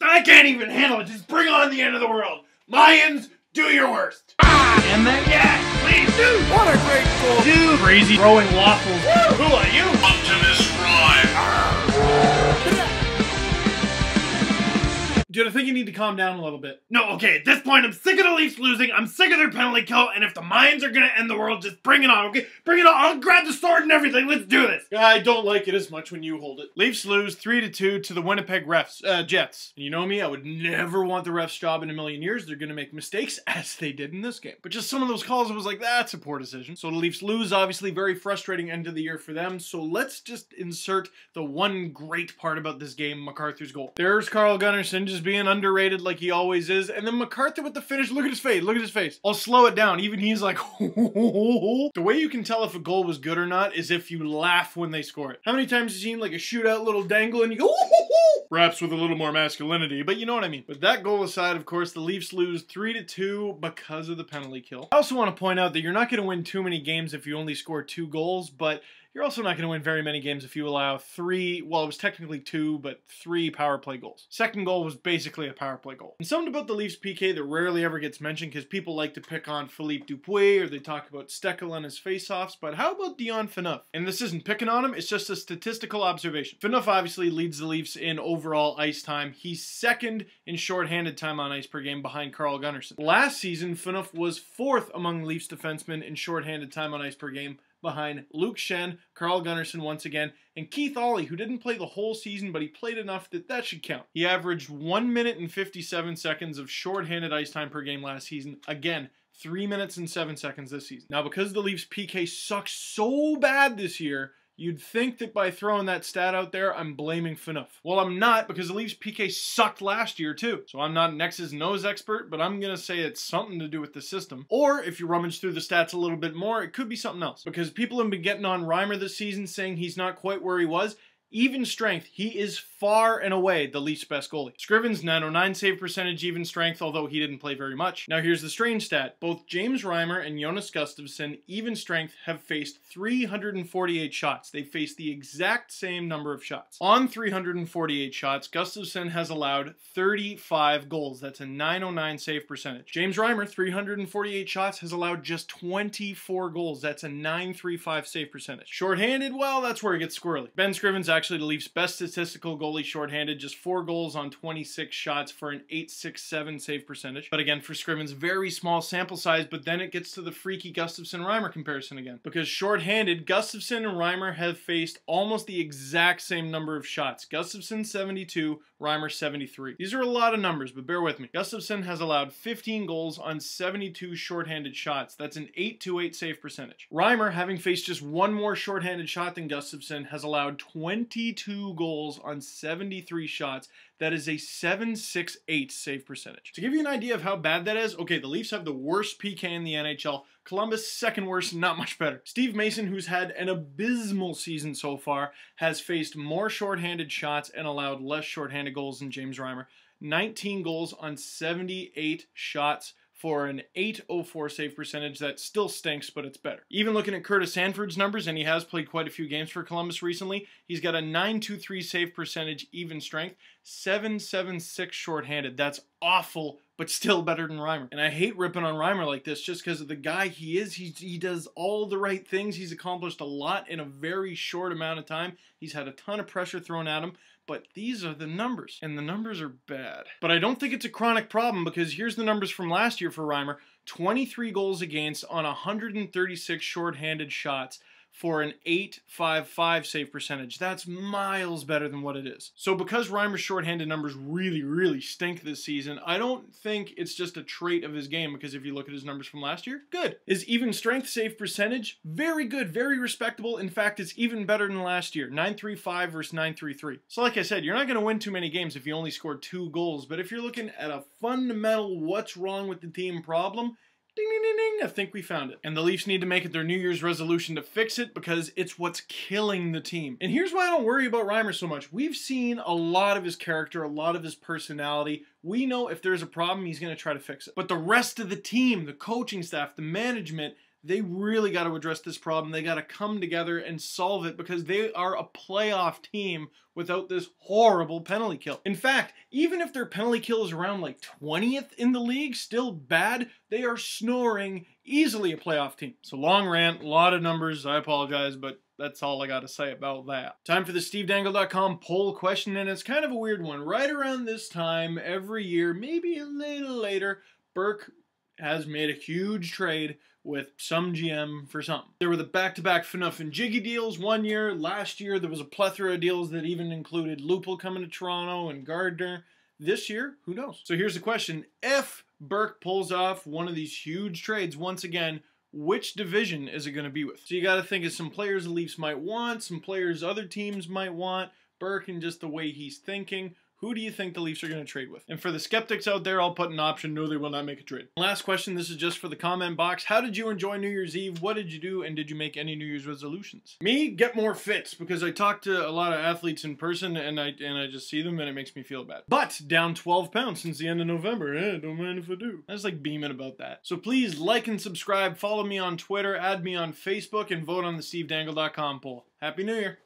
I can't even handle it. Just bring on the end of the world. Mayans, do your worst. And then, yes, please do. What a great goal. Do crazy throwing waffles. Who are you? Optimus Prime. Dude, I think you need to calm down a little bit. No, okay, at this point, I'm sick of the Leafs losing. I'm sick of their penalty kill. And if the Mayans are going to end the world, just bring it on, okay? Bring it on. I'll grab the sword and everything. Let's do this. I don't like it as much when you hold it. Leafs lose 3-2 to the Winnipeg Jets. And you know me, I would never want the refs' job in a million years. They're going to make mistakes, as they did in this game. But just some of those calls, I was like, that's a poor decision. So the Leafs lose, obviously, very frustrating end of the year for them. So let's just insert the one great part about this game, MacArthur's goal. There's Carl Gunnarsson just being underrated like he always is. And then MacArthur with the finish. Look at his face. Look at his face. I'll slow it down. Even he's like, the way you can tell if a goal was good or not is if you laugh when they score it. How many times have you seen like a shootout little dangle and you go, perhaps with a little more masculinity, but you know what I mean. But that goal aside, of course, the Leafs lose 3-2 because of the penalty kill. I also want to point out that you're not going to win too many games if you only score 2 goals, but you're also not going to win very many games if you allow 3, well, it was technically 2, but 3 power play goals. Second goal was basically a power play goal. And something about the Leafs PK that rarely ever gets mentioned because people like to pick on Philippe Dupuis or they talk about Steckel on his faceoffs, but how about Dion Phaneuf? And this isn't picking on him, it's just a statistical observation. Phaneuf obviously leads the Leafs in overall ice time. He's second in shorthanded time on ice per game behind Carl Gunnarsson. Last season, Phaneuf was 4th among Leafs defensemen in shorthanded time on ice per game, behind Luke Schenn, Carl Gunnarsson once again, and Keith Aulie, who didn't play the whole season, but he played enough that that should count. He averaged 1 minute and 57 seconds of shorthanded ice time per game last season. Again, 3 minutes and 7 seconds this season. Now, because the Leafs PK sucks so bad this year, you'd think that by throwing that stat out there, I'm blaming Phaneuf. Well, I'm not, because the Leafs PK sucked last year too. So I'm not an X's and O's expert, but I'm going to say it's something to do with the system. Or if you rummage through the stats a little bit more, it could be something else. Because people have been getting on Reimer this season saying he's not quite where he was. Even strength, he is far and away the Leafs' best goalie. Scriven's 909 save percentage, even strength, although he didn't play very much. Now here's the strange stat. Both James Reimer and Jonas Gustafsson, even strength, have faced 348 shots. They faced the exact same number of shots. On 348 shots, Gustafsson has allowed 35 goals. That's a 909 save percentage. James Reimer, 348 shots, has allowed just 24 goals. That's a 935 save percentage. Shorthanded, well, that's where it gets squirrely. Ben Scriven's actually the Leafs' best statistical goalie shorthanded, just 4 goals on 26 shots for an 867 save percentage. But again, for Scriven's very small sample size, but then it gets to the freaky Gustafsson-Reimer comparison again. Because shorthanded, Gustafsson and Reimer have faced almost the exact same number of shots. Gustafsson 72, Reimer 73. These are a lot of numbers, but bear with me. Gustafsson has allowed 15 goals on 72 shorthanded shots. That's an 828 save percentage. Reimer, having faced just 1 more shorthanded shot than Gustafsson, has allowed 22 goals on 73 shots. That is a 768 save percentage. To give you an idea of how bad that is, okay, the Leafs have the worst PK in the NHL. Columbus, second worst, not much better. Steve Mason, who's had an abysmal season so far, has faced more shorthanded shots and allowed less shorthanded goals than James Reimer. 19 goals on 78 shots for an 804 save percentage. That still stinks, but it's better. Even looking at Curtis Sanford's numbers, and he has played quite a few games for Columbus recently, he's got a 923 save percentage, even strength, 776 shorthanded. That's awful, but still better than Reimer. And I hate ripping on Reimer like this just because of the guy he is. He does all the right things. He's accomplished a lot in a very short amount of time. He's had a ton of pressure thrown at him. But these are the numbers, and the numbers are bad. But I don't think it's a chronic problem because here's the numbers from last year for Reimer. 23 goals against on 136 shorthanded shots for an 855 save percentage. That's miles better than what it is. So because Reimer's shorthanded numbers really stink this season, I don't think it's just a trait of his game, because if you look at his numbers from last year, good. His even strength save percentage, very good, very respectable. In fact, it's even better than last year, 935 versus 933. So like I said, you're not going to win too many games if you only scored 2 goals, but if you're looking at a fundamental what's wrong with the team problem, ding, ding, ding, ding, I think we found it. And the Leafs need to make it their New Year's resolution to fix it because it's what's killing the team. And here's why I don't worry about Reimer so much. We've seen a lot of his character, a lot of his personality. We know if there's a problem, he's going to try to fix it. But the rest of the team, the coaching staff, the management, they really got to address this problem. They got to come together and solve it because they are a playoff team without this horrible penalty kill. In fact, even if their penalty kill is around like 20th in the league, still bad, they are snoring easily a playoff team. So long rant, a lot of numbers, I apologize, but that's all I got to say about that. Time for the SteveDangle.com poll question, and it's kind of a weird one. Right around this time, every year, maybe a little later, Burke has made a huge trade with some GM for something. There were the back-to-back FNUF and Jiggy deals one year. Last year, there was a plethora of deals that even included Lupul coming to Toronto and Gardner. This year, who knows? So here's the question. If Burke pulls off one of these huge trades once again, which division is it going to be with? So you got to think of some players the Leafs might want, some players other teams might want, Burke and just the way he's thinking. Who do you think the Leafs are going to trade with? And for the skeptics out there, I'll put an option, no, they will not make a trade. Last question, this is just for the comment box. How did you enjoy New Year's Eve? What did you do? And did you make any New Year's resolutions? Me, get more fits, because I talk to a lot of athletes in person and I just see them and it makes me feel bad. But down 12 pounds since the end of November. Don't mind if I do. I was like beaming about that. So please like and subscribe, follow me on Twitter, add me on Facebook, and vote on the SteveDangle.com poll. Happy New Year.